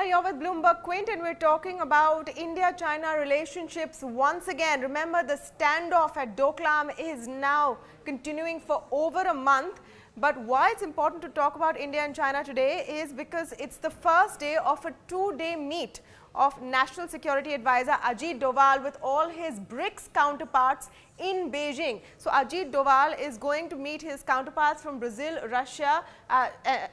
Well, you're with Bloomberg Quint and we're talking about India-China relationships once again. Remember, the standoff at Doklam is now continuing for over a month. But why it's important to talk about India and China today is because it's the first day of a two-day meet of National Security Advisor Ajit Doval with all his BRICS counterparts in Beijing. So Ajit Doval is going to meet his counterparts from Brazil, Russia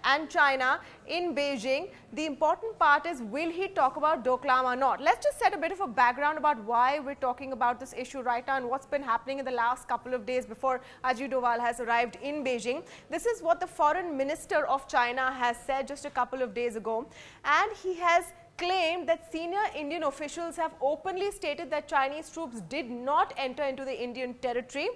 and China in Beijing. The important part is, will he talk about Doklam or not? Let's just set a bit of a background about why we're talking about this issue right now and what's been happening in the last couple of days before Ajit Doval has arrived in Beijing. This is what the Foreign Minister of China has said just a couple of days ago, and he has claimed that senior Indian officials have openly stated that Chinese troops did not enter into the Indian territory.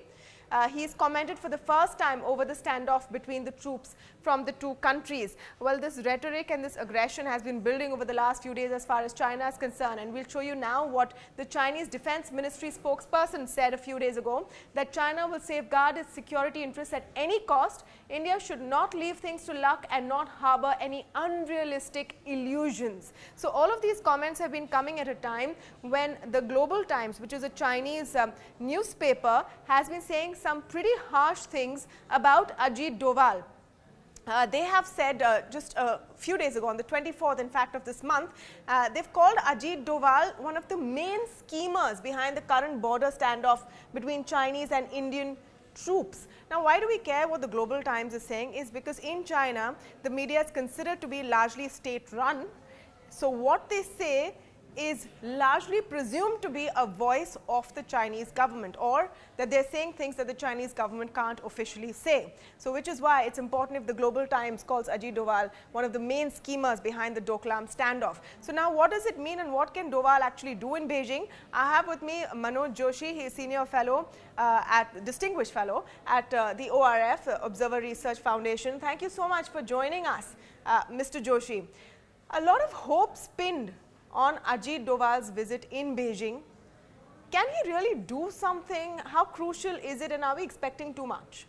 He's commented for the first time over the standoff between the troops from the two countries. Well, this rhetoric and this aggression has been building over the last few days as far as China is concerned. And we'll show you now what the Chinese Defense Ministry spokesperson said a few days ago, that China will safeguard its security interests at any cost. India should not leave things to luck and not harbor any unrealistic illusions. So all of these comments have been coming at a time when the Global Times, which is a Chinese newspaper, has been saying some pretty harsh things about Ajit Doval. They have said just a few days ago, on the 24th in fact of this month, they've called Ajit Doval one of the main schemers behind the current border standoff between Chinese and Indian troops. Now, why do we care what the Global Times is saying? Is because in China, the media is considered to be largely state-run. So what they say is largely presumed to be a voice of the Chinese government, or that they're saying things that the Chinese government can't officially say. So which is why it's important if the Global Times calls Ajit Doval one of the main schemers behind the Doklam standoff. So now what does it mean and what can Doval actually do in Beijing? I have with me Manoj Doshi. He is senior fellow distinguished fellow at the ORF, Observer Research Foundation. Thank you so much for joining us, Mr. Doshi. A lot of hopes pinned on Ajit Doval's visit in Beijing. Can he really do something? How crucial is it, and are we expecting too much?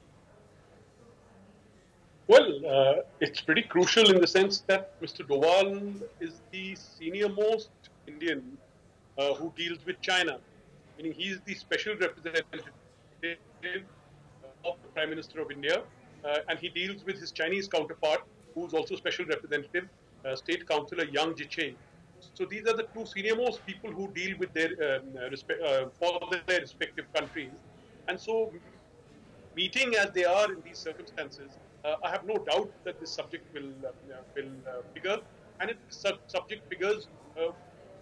Well, it's pretty crucial in the sense that Mr. Doval is the senior-most Indian who deals with China. Meaning he is the special representative of the Prime Minister of India, and he deals with his Chinese counterpart, who is also special representative, State Councillor Yang Jiechi. So these are the two senior-most people who deal with their for their respective countries. And so, meeting as they are in these circumstances, I have no doubt that this subject will figure. And if the subject figures,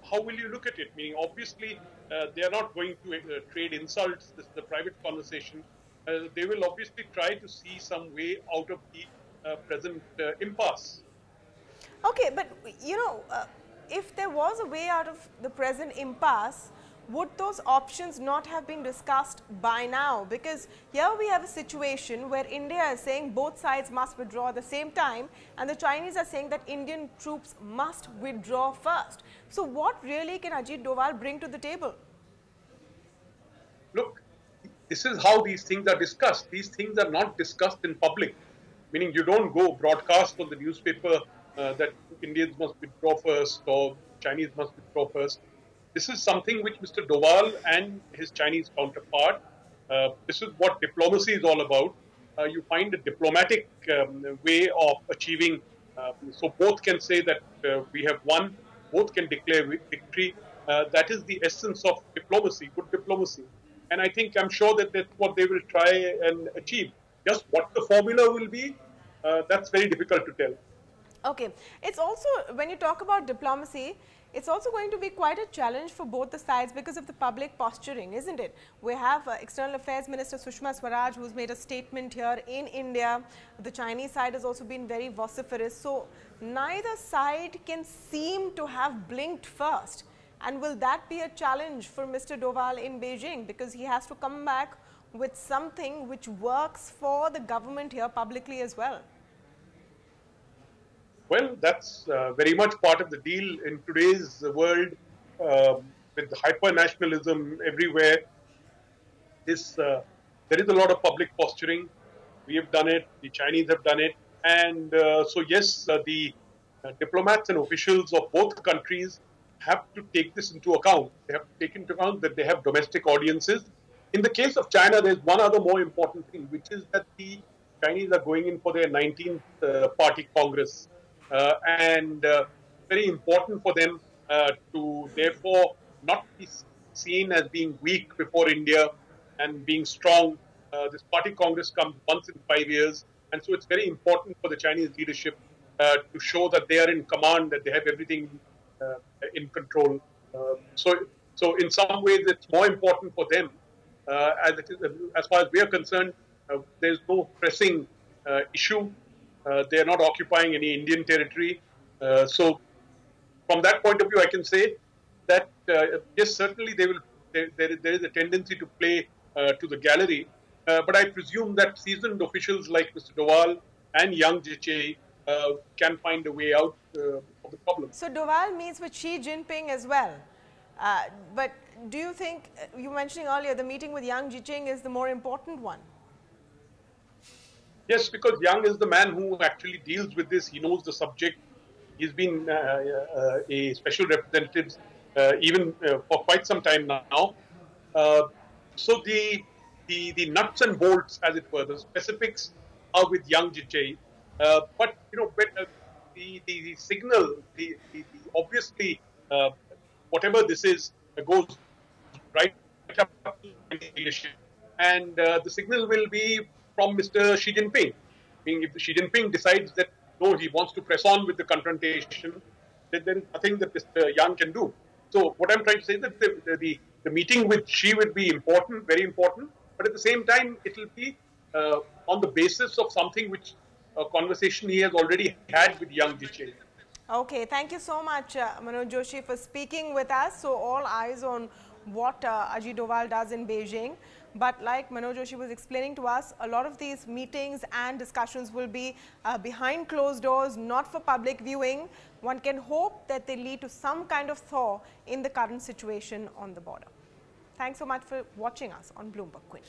how will you look at it? Meaning, obviously, they are not going to trade insults. This is a private conversation. They will obviously try to see some way out of the present impasse. Okay, but you know, if there was a way out of the present impasse, would those options not have been discussed by now? Because here we have a situation where India is saying both sides must withdraw at the same time, and the Chinese are saying that Indian troops must withdraw first. So what really can Ajit Doval bring to the table? Look, this is how these things are discussed. These things are not discussed in public. Meaning you don't go broadcast on the newspaper that Indians must withdraw first or Chinese must withdraw first. This is something which Mr. Doval and his Chinese counterpart, this is what diplomacy is all about. You find a diplomatic way of achieving, so both can say that we have won, both can declare victory. That is the essence of diplomacy, good diplomacy. And I think, I'm sure that that's what they will try and achieve. Just what the formula will be, that's very difficult to tell. Okay, it's also, when you talk about diplomacy, it's also going to be quite a challenge for both the sides because of the public posturing, isn't it? We have External Affairs Minister Sushma Swaraj, who's made a statement here in India. The Chinese side has also been very vociferous. So neither side can seem to have blinked first. And will that be a challenge for Mr. Doval in Beijing? Because he has to come back with something which works for the government here publicly as well. Well, that's very much part of the deal in today's world with hyper-nationalism everywhere. There is a lot of public posturing. We have done it, the Chinese have done it. And so yes, the diplomats and officials of both countries have to take this into account. They have to take into account that they have domestic audiences. In the case of China, there's one other more important thing, which is that the Chinese are going in for their 19th party Congress. And very important for them to therefore not be seen as being weak before India and being strong. This party Congress comes once in 5 years. And so it's very important for the Chinese leadership to show that they are in command, that they have everything in control. So in some ways, it's more important for them. As far as we are concerned, there's no pressing issue. They are not occupying any Indian territory. So from that point of view, I can say that yes, certainly there is a tendency to play to the gallery. But I presume that seasoned officials like Mr. Doval and Yang Jiechi can find a way out of the problem. So Doval meets with Xi Jinping as well. But do you think, you were mentioning earlier, the meeting with Yang Jiechi is the more important one? Yes, because Yang is the man who actually deals with this. He knows the subject. He's been a special representative even for quite some time now. So the nuts and bolts, as it were, the specifics are with Yang Jiechi. But you know, the signal, obviously, whatever this is, goes right up to the leadership, and the signal will be from Mr. Xi Jinping. I mean, if Xi Jinping decides that no, he wants to press on with the confrontation, then there is nothing that Mr. Yang can do. So what I'm trying to say is that the meeting with Xi will be important, very important, but at the same time, it will be on the basis of something which a conversation he has already had with Yang Jiechi. Okay, thank you so much, Manoj Doshi, for speaking with us. So all eyes on what Ajit Doval does in Beijing. But like Manoj Doshi was explaining to us, a lot of these meetings and discussions will be behind closed doors, not for public viewing. One can hope that they lead to some kind of thaw in the current situation on the border. Thanks so much for watching us on Bloomberg Quint.